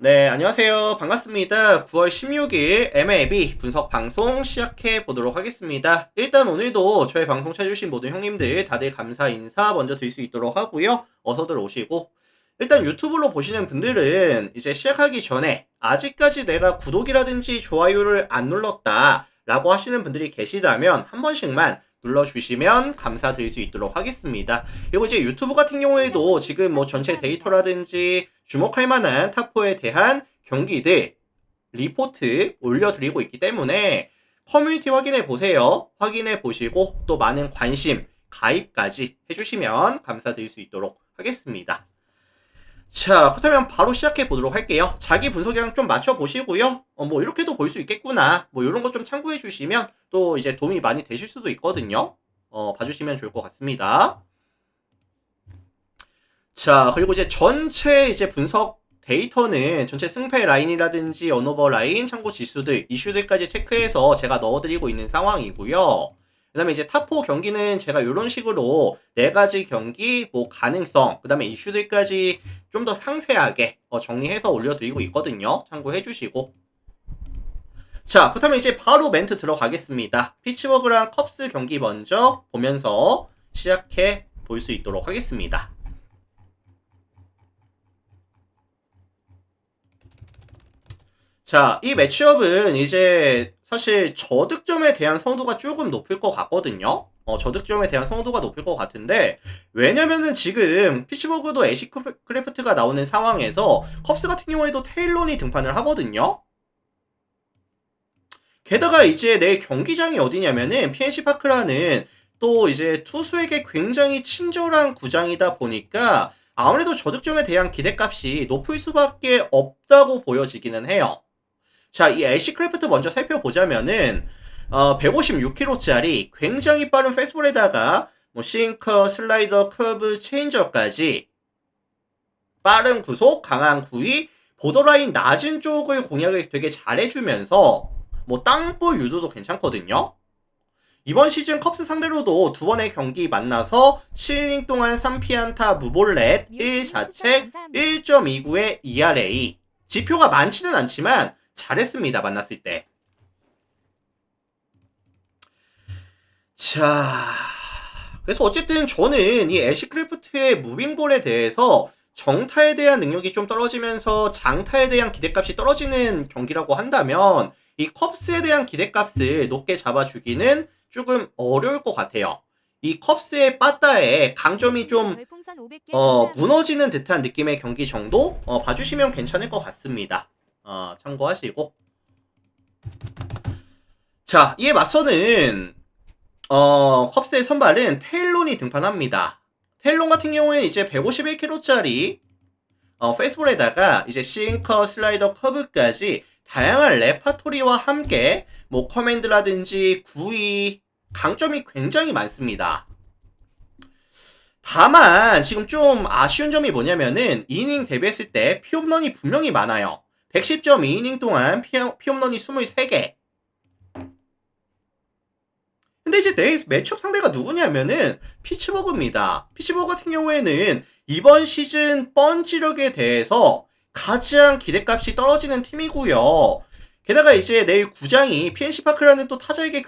네, 안녕하세요. 반갑습니다. 9월 16일 MLB 분석 방송 시작해 보도록 하겠습니다. 일단 오늘도 저희 방송 찾아주신 모든 형님들 다들 감사 인사 먼저 드릴 수 있도록 하고요. 어서들 오시고. 일단 유튜브로 보시는 분들은 이제 시작하기 전에 아직까지 내가 구독이라든지 좋아요를 안 눌렀다 라고 하시는 분들이 계시다면 한 번씩만 눌러주시면 감사드릴 수 있도록 하겠습니다. 그리고 이제 유튜브 같은 경우에도 지금 뭐 전체 데이터라든지 주목할 만한 타포에 대한 경기들 리포트 올려드리고 있기 때문에 커뮤니티 확인해 보세요. 확인해 보시고 또 많은 관심, 가입까지 해주시면 감사드릴 수 있도록 하겠습니다. 자, 그렇다면 바로 시작해 보도록 할게요. 자기 분석이랑 좀 맞춰 보시고요. 뭐 이렇게도 볼 수 있겠구나. 뭐 이런 거 좀 참고해 주시면 또 이제 도움이 많이 되실 수도 있거든요. 봐주시면 좋을 것 같습니다. 자, 그리고 이제 전체 이제 분석 데이터는 전체 승패 라인이라든지 언오버 라인, 참고 지수들, 이슈들까지 체크해서 제가 넣어드리고 있는 상황이고요. 그 다음에 이제 탑4 경기는 제가 이런 식으로 4가지 경기, 뭐 가능성, 그 다음에 이슈들까지 좀 더 상세하게 정리해서 올려드리고 있거든요. 참고해 주시고. 자, 그렇다면 이제 바로 멘트 들어가겠습니다. 피츠버그랑 컵스 경기 먼저 보면서 시작해 볼 수 있도록 하겠습니다. 자, 이 매치업은 이제 사실 저득점에 대한 선호도가 조금 높을 것 같거든요. 저득점에 대한 선호도가 높을 것 같은데, 왜냐면은 지금 피츠버그도 애쉬 크래프트가 나오는 상황에서 컵스 같은 경우에도 테일론이 등판을 하거든요. 게다가 이제 내일 경기장이 어디냐면은 PNC 파크라는 또 이제 투수에게 굉장히 친절한 구장이다 보니까 아무래도 저득점에 대한 기대값이 높을 수밖에 없다고 보여지기는 해요. 자, 이 애쉬 크래프트 먼저 살펴보자면은 156km짜리 굉장히 빠른 패스볼에다가 뭐 싱커, 슬라이더, 커브, 체인저까지 빠른 구속, 강한 구위, 보더라인 낮은 쪽을 공략을 되게 잘해주면서 뭐 땅볼 유도도 괜찮거든요. 이번 시즌 컵스 상대로도 두 번의 경기 만나서 7이닝 동안 3피안타 무볼넷 1자책 1.29의 ERA 지표가 많지는 않지만 잘했습니다. 만났을 때. 자, 그래서 어쨌든 저는 이 애쉬크래프트의 무빙볼에 대해서 정타에 대한 능력이 좀 떨어지면서 장타에 대한 기대값이 떨어지는 경기라고 한다면 이 컵스에 대한 기대값을 높게 잡아주기는 조금 어려울 것 같아요. 이 컵스의 빠따에 강점이 좀 무너지는 듯한 느낌의 경기 정도 봐주시면 괜찮을 것 같습니다. 참고하시고. 자, 이에 맞서는 컵스의 선발은 테일론이 등판합니다. 테일론 같은 경우에는 이제 151kg짜리 페이스볼에다가 이제 싱커, 슬라이더, 커브까지 다양한 레파토리와 함께 뭐 커맨드라든지 구위 강점이 굉장히 많습니다. 다만 지금 좀 아쉬운 점이 뭐냐면은 이닝 데뷔했을 때 피홈런이 분명히 많아요. 110.2이닝 동안 피홈런이 23개. 근데 이제 내일 매치업 상대가 누구냐면은 피츠버그입니다. 피츠버그 같은 경우에는 이번 시즌 펀치력에 대해서 가장 기대값이 떨어지는 팀이고요. 게다가 이제 내일 구장이 PNC 파크라는 또 타자에게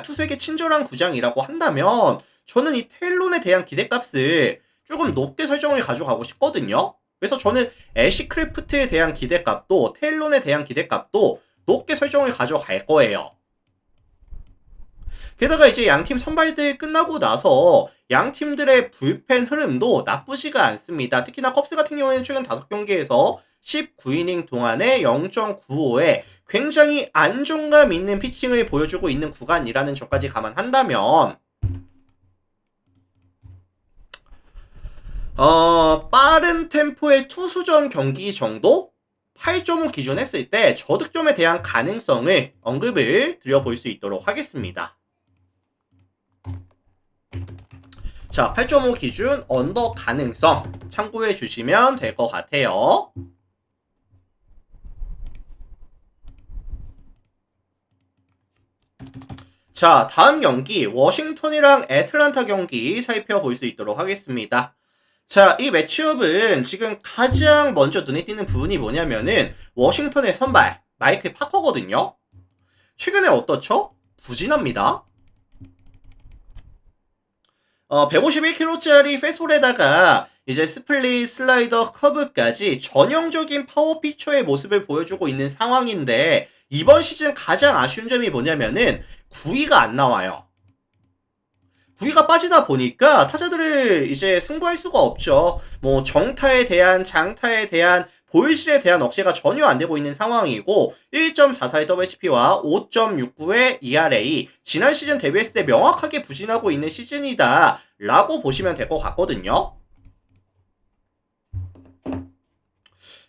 투수에게 친절한 구장이라고 한다면 저는 이 테일론에 대한 기대값을 조금 높게 설정을 가져가고 싶거든요. 그래서 저는 애쉬 크래프트에 대한 기대값도 테일론에 대한 기대값도 높게 설정을 가져갈 거예요. 게다가 이제 양팀 선발들 끝나고 나서 양팀들의 불펜 흐름도 나쁘지가 않습니다. 특히나 컵스 같은 경우에는 최근 5경기에서 19이닝 동안에 0.95에 굉장히 안정감 있는 피칭을 보여주고 있는 구간이라는 점까지 감안한다면 빠른 템포의 투수전 경기 정도 8.5 기준 했을 때 저득점에 대한 가능성을 언급을 드려볼 수 있도록 하겠습니다. 자, 8.5 기준 언더 가능성 참고해 주시면 될 것 같아요. 자, 다음 경기 워싱턴이랑 애틀란타 경기 살펴볼 수 있도록 하겠습니다. 자, 이 매치업은 지금 가장 먼저 눈에 띄는 부분이 뭐냐면은 워싱턴의 선발 마이클 파커거든요. 최근에 어떻죠? 부진합니다. 151kg짜리 페솔에다가 이제 스플릿, 슬라이더, 커브까지 전형적인 파워 피처의 모습을 보여주고 있는 상황인데 이번 시즌 가장 아쉬운 점이 뭐냐면은 구위가 안 나와요. 구위가 빠지다 보니까 타자들을 이제 승부할 수가 없죠. 뭐 정타에 대한, 장타에 대한, 볼실에 대한 억제가 전혀 안 되고 있는 상황이고 1.44의 WHP와 5.69의 ERA, 지난 시즌 데뷔했을 때 명확하게 부진하고 있는 시즌이다 라고 보시면 될 것 같거든요.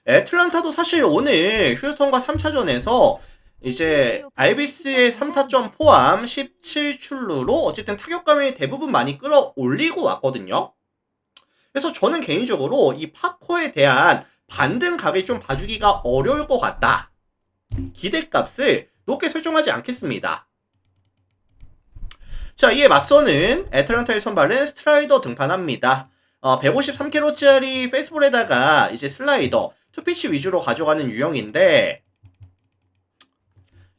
애틀란타도 사실 오늘 휴스턴과 3차전에서 이제 알비스의 3타점 포함 17출루로 어쨌든 타격감이 대부분 많이 끌어올리고 왔거든요. 그래서 저는 개인적으로 이 파커에 대한 반등각을 좀 봐주기가 어려울 것 같다. 기대값을 높게 설정하지 않겠습니다. 자, 이에 맞서는 애틀란타의 선발은 스트라이더 등판합니다. 153kg짜리 페이스볼에다가 이제 슬라이더, 투피치 위주로 가져가는 유형인데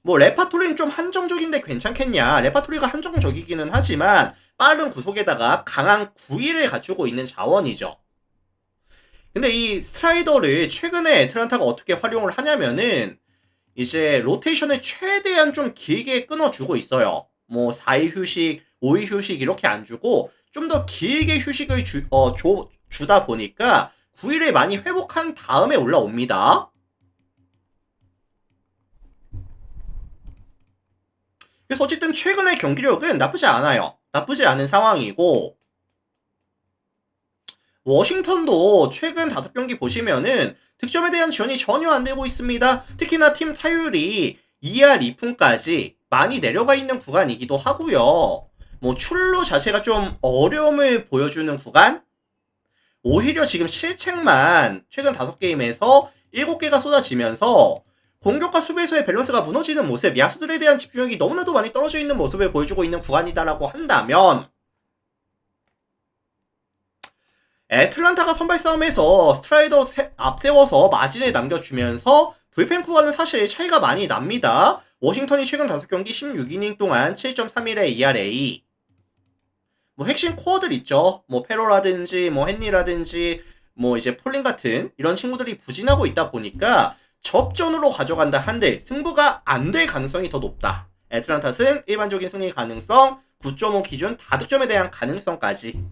뭐 레파토리는 좀 한정적인데 괜찮겠냐. 레파토리가 한정적이기는 하지만 빠른 구속에다가 강한 구위를 갖추고 있는 자원이죠. 근데 이 스트라이더를 최근에 애틀란타가 어떻게 활용을 하냐면은 이제 로테이션을 최대한 좀 길게 끊어주고 있어요. 뭐 4일 휴식, 5일 휴식 이렇게 안 주고 좀 더 길게 휴식을 주다 보니까 구위를 많이 회복한 다음에 올라옵니다. 그래서 어쨌든 최근의 경기력은 나쁘지 않아요. 나쁘지 않은 상황이고 워싱턴도 최근 5경기 보시면은 득점에 대한 지원이 전혀 안 되고 있습니다. 특히나 팀 타율이 2할 2푼까지 많이 내려가 있는 구간이기도 하고요. 뭐 출루 자체가 좀 어려움을 보여주는 구간? 오히려 지금 실책만 최근 5게임에서 7개가 쏟아지면서 공격과 수비에서의 밸런스가 무너지는 모습, 야수들에 대한 집중력이 너무나도 많이 떨어져 있는 모습을 보여주고 있는 구간이다라고 한다면 애틀란타가 선발 싸움에서 스트라이더 앞세워서 마진을 남겨주면서 불펜 구간은 사실 차이가 많이 납니다. 워싱턴이 최근 5경기 16이닝 동안 7.31의 ERA. 뭐 핵심 코어들 있죠. 뭐 페로라든지 뭐 헨리라든지 뭐 이제 폴린 같은 이런 친구들이 부진하고 있다 보니까 접전으로 가져간다 한들 승부가 안 될 가능성이 더 높다. 애틀란타 승, 일반적인 승리 가능성, 9.5 기준 다득점에 대한 가능성까지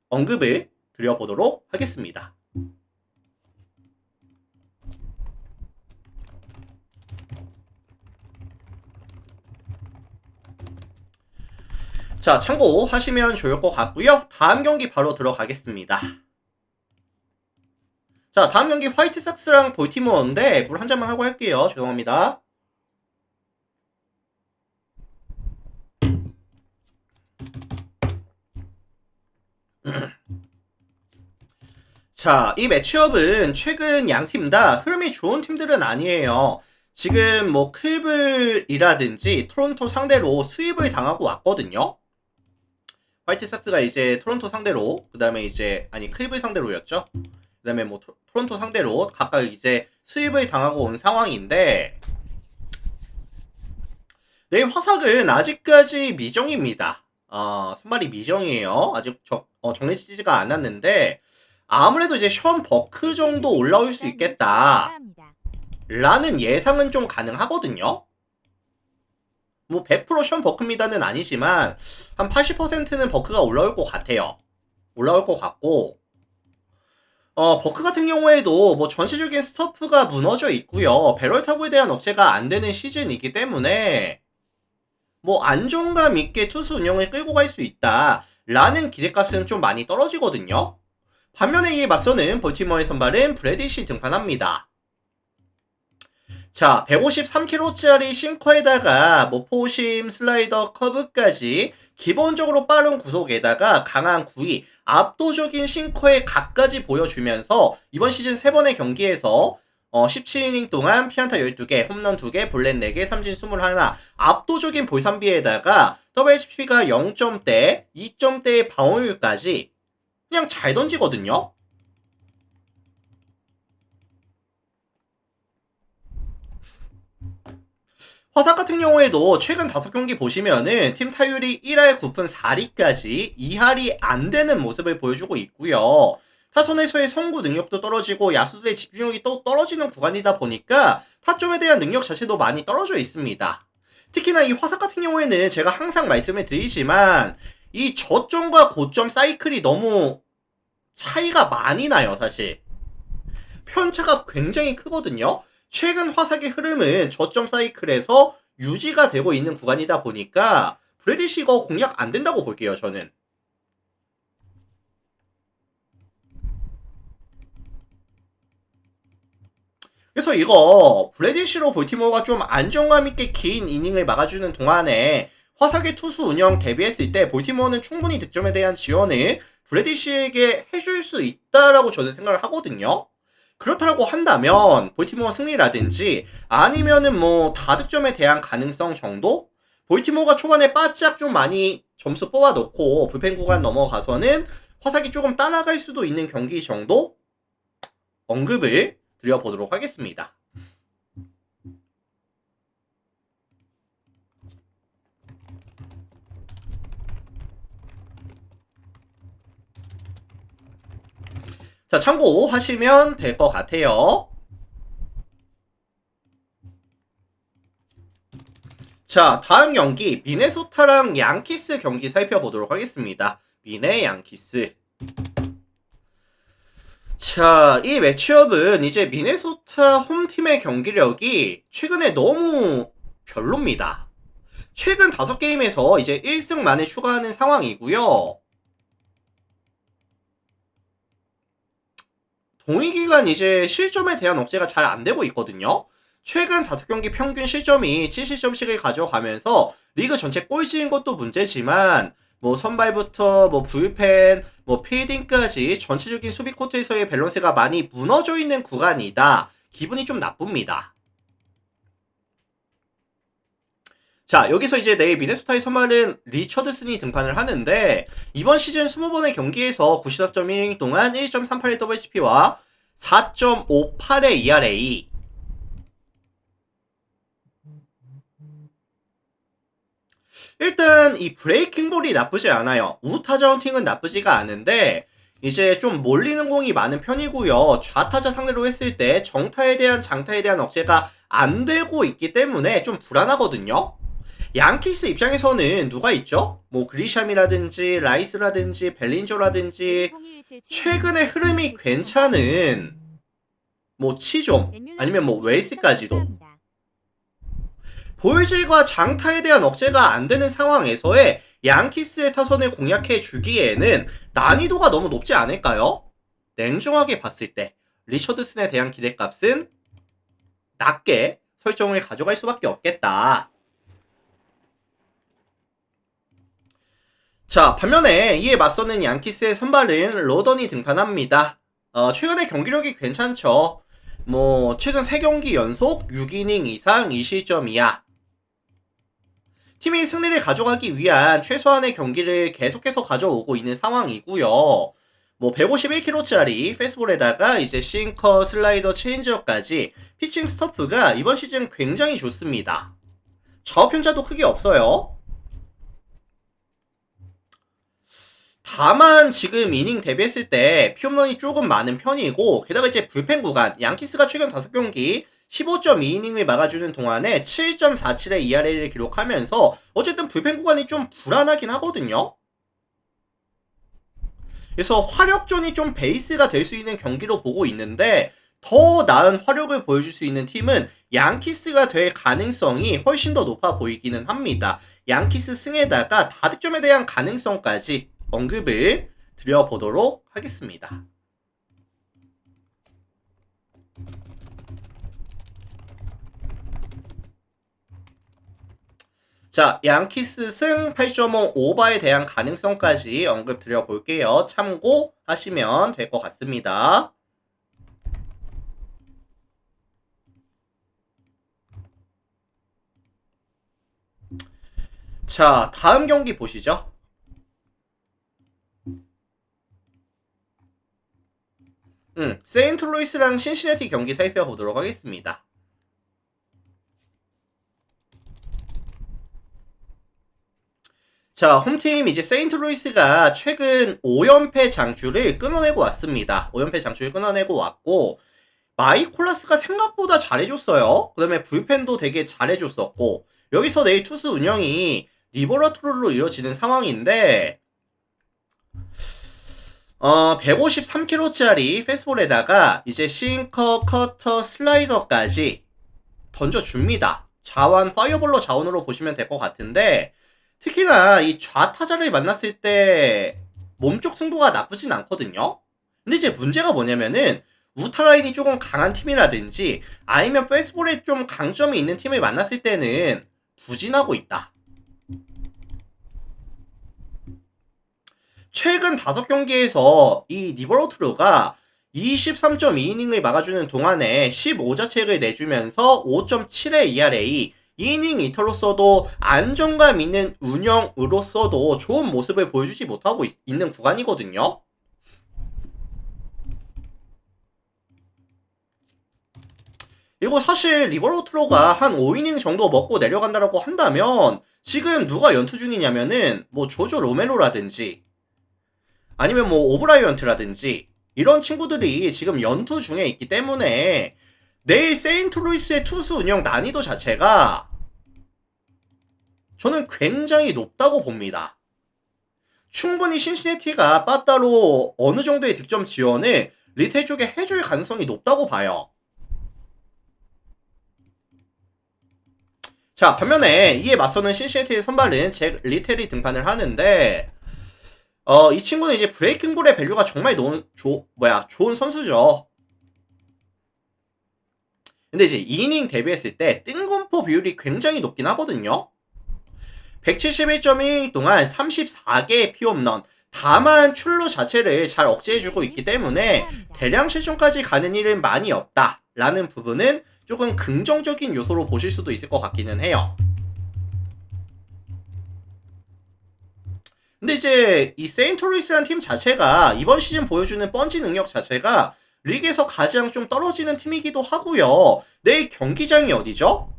언급을 드려보도록 하겠습니다. 자, 참고하시면 좋을 것 같고요. 다음 경기 바로 들어가겠습니다. 자, 다음 경기 화이트삭스랑 볼티모어인데 물 한 잔만 하고 할게요. 죄송합니다. 자, 이 매치업은 최근 양 팀 다 흐름이 좋은 팀들은 아니에요. 지금 뭐 클블이라든지 토론토 상대로 수입을 당하고 왔거든요. 화이트삭스가 이제 토론토 상대로, 그 다음에 이제 클블 상대로였죠. 그 다음에 뭐 토론토 상대로 각각 이제 수입을 당하고 온 상황인데 내일 화삭은 아직까지 미정입니다. 선발이 미정이에요. 아직 정해지지가 않았는데 아무래도 이제 션 버크 정도 올라올 수 있겠다 라는 예상은 좀 가능하거든요. 뭐 100%션 버크입니다는 아니지만 한 80%는 버크가 올라올 것 같아요. 올라올 것 같고 버크 같은 경우에도 뭐 전체적인 스터프가 무너져 있고요. 배럴타구에 대한 억제가 안 되는 시즌이기 때문에 뭐 안정감 있게 투수 운영을 끌고 갈 수 있다 라는 기대값은 좀 많이 떨어지거든요. 반면에 이에 맞서는 볼티모어의 선발은 브래디시 등판합니다. 자, 153kg짜리 싱커에다가 뭐 포심, 슬라이더, 커브까지 기본적으로 빠른 구속에다가 강한 구위, 압도적인 싱커의 각까지 보여주면서 이번 시즌 3번의 경기에서 17이닝 동안 피안타 12개, 홈런 2개, 볼넷 4개, 삼진 21, 압도적인 볼산비에다가 WHP가 0점대, 2점대의 방어율까지 그냥 잘 던지거든요. 화삭 같은 경우에도 최근 5경기 보시면은 팀 타율이 1할 9푼 4리까지 2할이 안 되는 모습을 보여주고 있고요. 타선에서의 선구 능력도 떨어지고 야수들의 집중력이 또 떨어지는 구간이다 보니까 타점에 대한 능력 자체도 많이 떨어져 있습니다. 특히나 이 화삭 같은 경우에는 제가 항상 말씀을 드리지만 이 저점과 고점 사이클이 너무 차이가 많이 나요, 사실. 편차가 굉장히 크거든요. 최근 화삭의 흐름은 저점 사이클에서 유지가 되고 있는 구간이다 보니까 브래디시 이거 공략 안 된다고 볼게요, 저는. 그래서 이거 브래디시로 볼티모어가 좀 안정감 있게 긴 이닝을 막아주는 동안에 화삭의 투수 운영 대비했을 때 볼티모어는 충분히 득점에 대한 지원을 브래디시에게 해줄 수 있다라고 저는 생각을 하거든요. 그렇다고 한다면 볼티모어 승리라든지 아니면은 뭐 다득점에 대한 가능성 정도? 볼티모어가 초반에 바짝 좀 많이 점수 뽑아놓고 불펜 구간 넘어가서는 화삭이 조금 따라갈 수도 있는 경기 정도 언급을 드려보도록 하겠습니다. 자, 참고하시면 될 것 같아요. 자, 다음 경기 미네소타랑 양키스 경기 살펴보도록 하겠습니다. 미네 양키스. 자, 이 매치업은 이제 미네소타 홈팀의 경기력이 최근에 너무 별로입니다. 최근 5게임에서 이제 1승만을 추가하는 상황이고요. 동의기간 이제 실점에 대한 억제가 잘 안되고 있거든요. 최근 5경기 평균 실점이 7실점씩을 가져가면서 리그 전체 꼴찌인 것도 문제지만 뭐 선발부터 뭐 불펜, 뭐 필딩까지 전체적인 수비 코트에서의 밸런스가 많이 무너져 있는 구간이다. 기분이 좀 나쁩니다. 자, 여기서 이제 내일 미네소타의 선발은 리처드슨이 등판을 하는데 이번 시즌 20번의 경기에서 94.1이닝 동안 1.38의 WHP와 4.58의 ERA. 일단 이 브레이킹볼이 나쁘지 않아요. 우타자 헌팅은 나쁘지가 않은데 이제 좀 몰리는 공이 많은 편이고요. 좌타자 상대로 했을 때 정타에 대한 장타에 대한 억제가 안 되고 있기 때문에 좀 불안하거든요. 양키스 입장에서는 누가 있죠? 뭐 그리샴이라든지 라이스라든지 벨린저라든지 최근에 흐름이 괜찮은 뭐 치좀 아니면 뭐 웰스까지도 볼질과 장타에 대한 억제가 안 되는 상황에서의 양키스의 타선을 공략해 주기에는 난이도가 너무 높지 않을까요? 냉정하게 봤을 때 리처드슨에 대한 기대값은 낮게 설정을 가져갈 수밖에 없겠다. 자, 반면에 이에 맞서는 양키스의 선발은 로던이 등판합니다. 최근에 경기력이 괜찮죠. 뭐 최근 3경기 연속 6이닝 이상 2실점 이하. 팀이 승리를 가져가기 위한 최소한의 경기를 계속해서 가져오고 있는 상황이고요. 뭐 151kg짜리 페스볼에다가 이제 싱커, 슬라이더, 체인지업까지 피칭 스토프가 이번 시즌 굉장히 좋습니다. 좌우편차도 크게 없어요. 다만 지금 이닝 데뷔했을 때 피홈런이 조금 많은 편이고 게다가 이제 불펜 구간 양키스가 최근 5경기 15.2이닝을 막아주는 동안에 7.47의 ERA를 기록하면서 어쨌든 불펜 구간이 좀 불안하긴 하거든요. 그래서 화력전이 좀 베이스가 될 수 있는 경기로 보고 있는데 더 나은 화력을 보여줄 수 있는 팀은 양키스가 될 가능성이 훨씬 더 높아 보이기는 합니다. 양키스 승에다가 다득점에 대한 가능성까지 언급을 드려보도록 하겠습니다. 자, 양키스 승 8.5 오버에 대한 가능성까지 언급 드려볼게요. 참고하시면 될 것 같습니다. 자, 다음 경기 보시죠. 세인트루이스랑 신시내티 경기 살펴보도록 하겠습니다. 자, 홈팀 이제 세인트루이스가 최근 5연패 장주를 끊어내고 왔습니다. 5연패 장주를 끊어내고 왔고, 마이콜라스가 생각보다 잘해줬어요. 그 다음에 불펜도 되게 잘해줬었고, 여기서 내일 투수 운영이 리버라토로로 이루어지는 상황인데, 153km짜리 패스볼에다가 이제 싱커, 커터, 슬라이더까지 던져줍니다. 자완, 파이어볼러 자원으로 보시면 될 것 같은데, 특히나 이 좌타자를 만났을 때 몸쪽 승부가 나쁘진 않거든요. 근데 이제 문제가 뭐냐면은 우타라인이 조금 강한 팀이라든지 아니면 패스볼에 좀 강점이 있는 팀을 만났을 때는 부진하고 있다. 최근 5경기에서 이 니버로트루가 23.2이닝을 막아주는 동안에 15자책을 내주면서 5.7의 ERA, 2이닝 리터로서도 안정감 있는 운영으로서도 좋은 모습을 보여주지 못하고 있는 구간이거든요. 그리고 사실 리버로트로가 한 5이닝 정도 먹고 내려간다라고 한다면 지금 누가 연투 중이냐면은 뭐 조조 로멜로라든지 아니면 뭐 오브라이언트라든지 이런 친구들이 지금 연투 중에 있기 때문에 내일 세인트루이스의 투수 운영 난이도 자체가 저는 굉장히 높다고 봅니다. 충분히 신시내티가 빠따로 어느 정도의 득점 지원을 리텔 쪽에 해줄 가능성이 높다고 봐요. 자, 반면에 이에 맞서는 신시내티의 선발은 잭 리텔이 등판을 하는데 이 친구는 이제 브레이킹볼의 밸류가 정말 좋은 선수죠. 근데 이제 2이닝 데뷔했을 때 뜬금포 비율이 굉장히 높긴 하거든요. 171.1 동안 34개의 피홈런, 다만 출루 자체를 잘 억제해주고 있기 때문에 대량 실점까지 가는 일은 많이 없다라는 부분은 조금 긍정적인 요소로 보실 수도 있을 것 같기는 해요. 근데 이제 이 세인트루이스라는 팀 자체가 이번 시즌 보여주는 펀치 능력 자체가 리그에서 가장 좀 떨어지는 팀이기도 하고요. 내일 경기장이 어디죠?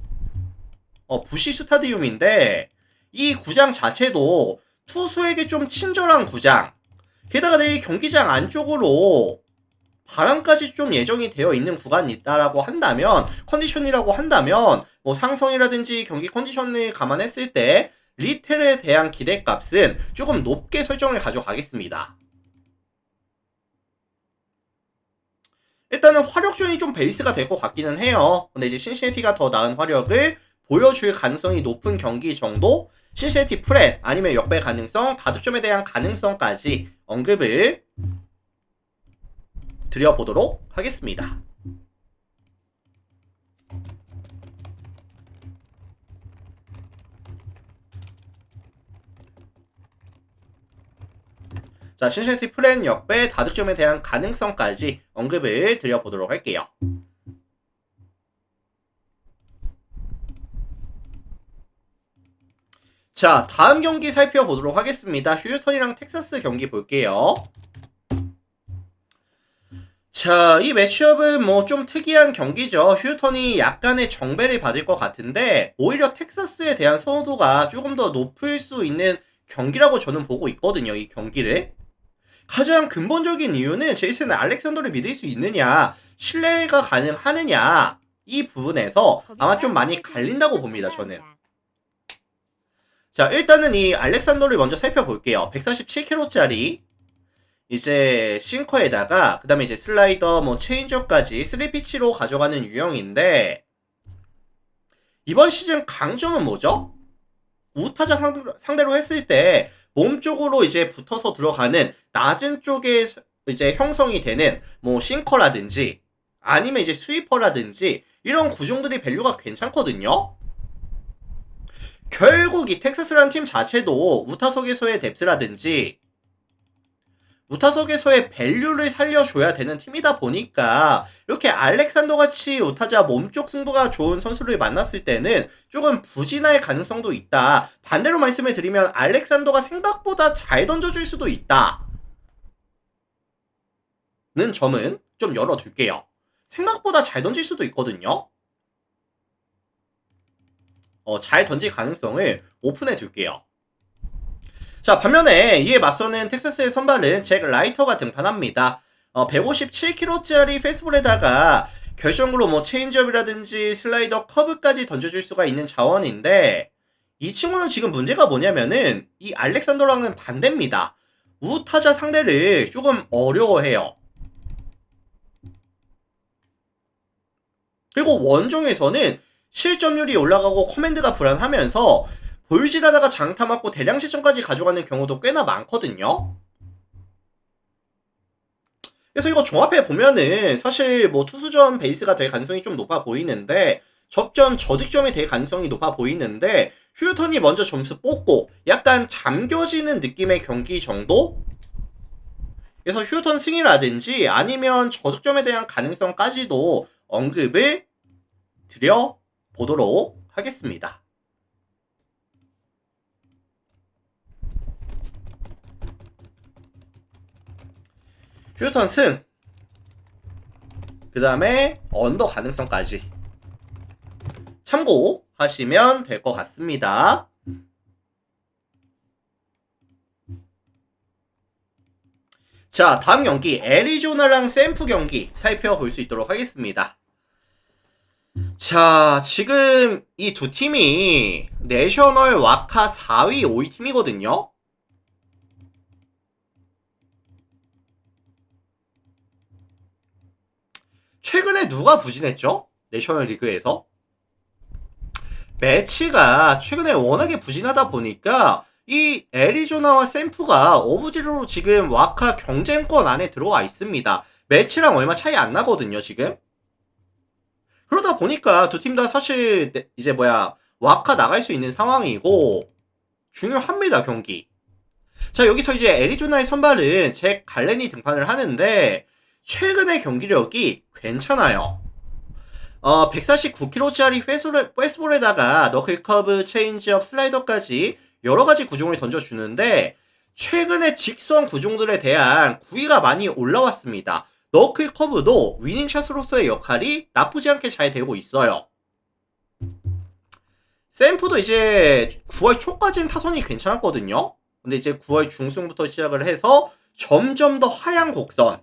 부시 스타디움인데 이 구장 자체도 투수에게 좀 친절한 구장, 게다가 내일 경기장 안쪽으로 바람까지 좀 예정이 되어 있는 구간이 있다라고 한다면, 컨디션이라고 한다면 뭐 상성이라든지 경기 컨디션을 감안했을 때 리텔에 대한 기대값은 조금 높게 설정을 가져가겠습니다. 일단은 화력전이 좀 베이스가 될 것 같기는 해요. 근데 이제 신시내티가 더 나은 화력을 보여줄 가능성이 높은 경기 정도, 신시내티 프렛 아니면 역배 가능성, 다득점에 대한 가능성까지 언급을 드려보도록 하겠습니다. 자, 신시내티 프렛 역배 다득점에 대한 가능성까지 언급을 드려보도록 할게요. 자, 다음 경기 살펴보도록 하겠습니다. 휴스턴이랑 텍사스 경기 볼게요. 자, 이 매치업은 뭐 좀 특이한 경기죠. 휴스턴이 약간의 정배를 받을 것 같은데 오히려 텍사스에 대한 선호도가 조금 더 높을 수 있는 경기라고 저는 보고 있거든요. 이 경기를. 가장 근본적인 이유는 제이슨 알렉산더를 믿을 수 있느냐, 신뢰가 가능하느냐, 이 부분에서 아마 좀 많이 갈린다고 봅니다. 저는. 자, 일단은 이 알렉산더를 먼저 살펴볼게요. 147kg짜리 이제 싱커에다가 그 다음에 이제 슬라이더 뭐 체인저까지 3피치로 가져가는 유형인데 이번 시즌 강점은 뭐죠? 우타자 상대로 했을 때 몸쪽으로 이제 붙어서 들어가는 낮은 쪽에 이제 형성이 되는 뭐 싱커라든지 아니면 이제 스위퍼라든지 이런 구종들이 밸류가 괜찮거든요. 결국 이 텍사스라는 팀 자체도 우타석에서의 뎁스라든지 우타석에서의 밸류를 살려줘야 되는 팀이다 보니까 이렇게 알렉산더 같이 우타자 몸쪽 승부가 좋은 선수를 만났을 때는 조금 부진할 가능성도 있다. 반대로 말씀을 드리면 알렉산더가 생각보다 잘 던져줄 수도 있다 는 점은 좀 열어둘게요. 생각보다 잘 던질 수도 있거든요. 잘 던질 가능성을 오픈해 둘게요. 자, 반면에 이에 맞서는 텍사스의 선발은 잭 라이터가 등판합니다. 157kg짜리 페스볼에다가 결정으로 뭐 체인지업이라든지 슬라이더, 커브까지 던져줄 수가 있는 자원인데, 이 친구는 지금 문제가 뭐냐면은 이 알렉산더랑은 반대입니다. 우타자 상대를 조금 어려워해요. 그리고 원종에서는 실점률이 올라가고 커맨드가 불안하면서 볼질하다가 장타 맞고 대량 실점까지 가져가는 경우도 꽤나 많거든요. 그래서 이거 종합해 보면은 사실 뭐 투수전 베이스가 될 가능성이 좀 높아 보이는데, 접전 저득점이 될 가능성이 높아 보이는데, 휴턴이 먼저 점수 뽑고 약간 잠겨지는 느낌의 경기 정도? 그래서 휴턴 승이라든지 아니면 저득점에 대한 가능성까지도 언급을 드려 보도록 하겠습니다. 휴턴 승, 그 다음에 언더 가능성까지 참고하시면 될 것 같습니다. 자, 다음 경기 애리조나랑 샘프 경기 살펴볼 수 있도록 하겠습니다. 자, 지금 이 두 팀이 내셔널 와카 4위, 5위 팀이거든요. 최근에 누가 부진했죠? 내셔널 리그에서? 매치가 최근에 워낙에 부진하다 보니까 이 애리조나와 샘프가 오브제로로 지금 와카 경쟁권 안에 들어와 있습니다. 매치랑 얼마 차이 안 나거든요, 지금. 그러다 보니까 두 팀 다 사실 이제 와카 나갈 수 있는 상황이고 중요합니다, 경기. 자, 여기서 이제 애리조나의 선발은 잭 갈렌이 등판을 하는데 최근의 경기력이 괜찮아요. 149kg짜리 페스볼에다가 너클 커브, 체인지업, 슬라이더까지 여러가지 구종을 던져주는데 최근에 직선 구종들에 대한 구위가 많이 올라왔습니다. 너클 커브도 위닝샷으로서의 역할이 나쁘지 않게 잘 되고 있어요. 샘프도 이제 9월 초까지는 타선이 괜찮았거든요. 근데 이제 9월 중순부터 시작을 해서 점점 더 하향 곡선,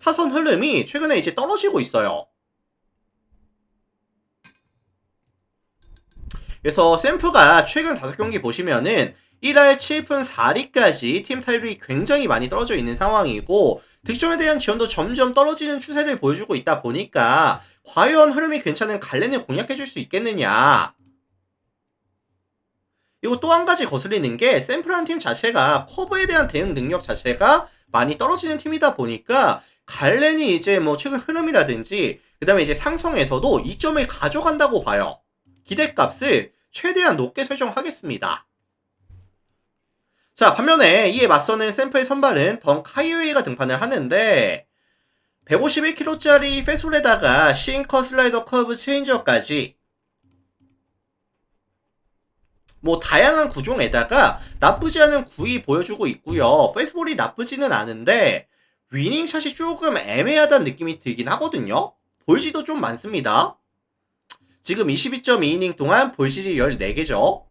타선 흐름이 최근에 이제 떨어지고 있어요. 그래서 샘프가 최근 5경기 보시면은 1할 7푼 4리까지 팀 타율이 굉장히 많이 떨어져 있는 상황이고 득점에 대한 지원도 점점 떨어지는 추세를 보여주고 있다 보니까 과연 흐름이 괜찮은 갈렌을 공략해줄 수 있겠느냐. 그리고 또 한 가지 거슬리는 게 샘프라는 팀 자체가 커브에 대한 대응 능력 자체가 많이 떨어지는 팀이다 보니까 갈렌이 이제 뭐 최근 흐름이라든지 그 다음에 이제 상성에서도 2점을 가져간다고 봐요. 기대값을 최대한 높게 설정하겠습니다. 자, 반면에 이에 맞서는 샘프의 선발은 던 카이오이가 등판을 하는데 151kg짜리 페솔에다가 싱커, 슬라이더, 커브, 체인저까지 뭐 다양한 구종에다가 나쁘지 않은 구위 보여주고 있고요. 페이스볼이 나쁘지는 않은데 위닝샷이 조금 애매하다는 느낌이 들긴 하거든요. 볼지도 좀 많습니다. 지금 22.2이닝 동안 볼실이 14개죠.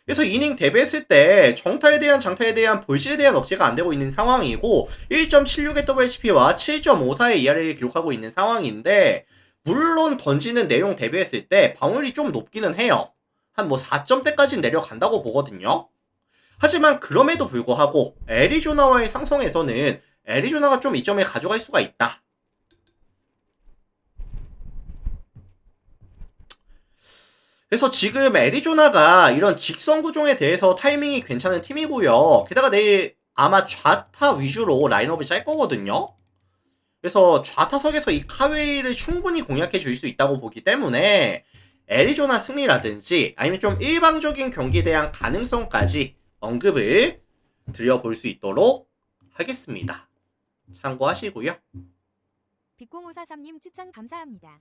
그래서 이닝 대비했을 때 정타에 대한 장타에 대한 볼실에 대한 억제가 안 되고 있는 상황이고 1.76의 WHP와 7.54의 ERA를 기록하고 있는 상황인데 물론 던지는 내용 대비했을 때 방울이 좀 높기는 해요. 한 뭐 4점대까지 내려간다고 보거든요. 하지만 그럼에도 불구하고 애리조나와의 상성에서는 애리조나가 좀 이점을 가져갈 수가 있다. 그래서 지금 애리조나가 이런 직선 구종에 대해서 타이밍이 괜찮은 팀이고요. 게다가 내일 아마 좌타 위주로 라인업을 짤 거거든요. 그래서 좌타석에서 이 카웨이를 충분히 공략해 줄 수 있다고 보기 때문에 애리조나 승리라든지 아니면 좀 일방적인 경기에 대한 가능성까지 언급을 드려볼 수 있도록 하겠습니다. 참고하시고요. 빅0543님 추천 감사합니다.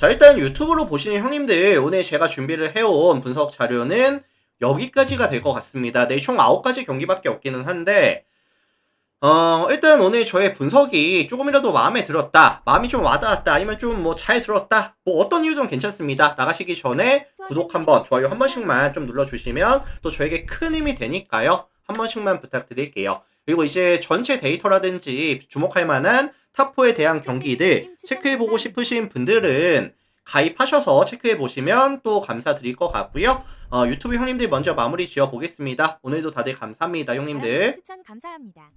자, 일단 유튜브로 보시는 형님들, 오늘 제가 준비를 해온 분석 자료는 여기까지가 될 것 같습니다. 네, 총 9가지 경기밖에 없기는 한데, 일단 오늘 저의 분석이 조금이라도 마음에 들었다, 마음이 좀 와닿았다, 아니면 좀 뭐 잘 들었다, 뭐 어떤 이유든 괜찮습니다. 나가시기 전에 구독 한번, 좋아요 한 번씩만 좀 눌러주시면 또 저에게 큰 힘이 되니까요. 한 번씩만 부탁드릴게요. 그리고 이제 전체 데이터라든지 주목할 만한 탑4에 대한 경기들 체크해보고 싶으신 분들은 가입하셔서 체크해보시면 또 감사드릴 것 같고요. 유튜브 형님들 먼저 마무리 지어보겠습니다. 오늘도 다들 감사합니다, 형님들. 추천 감사합니다.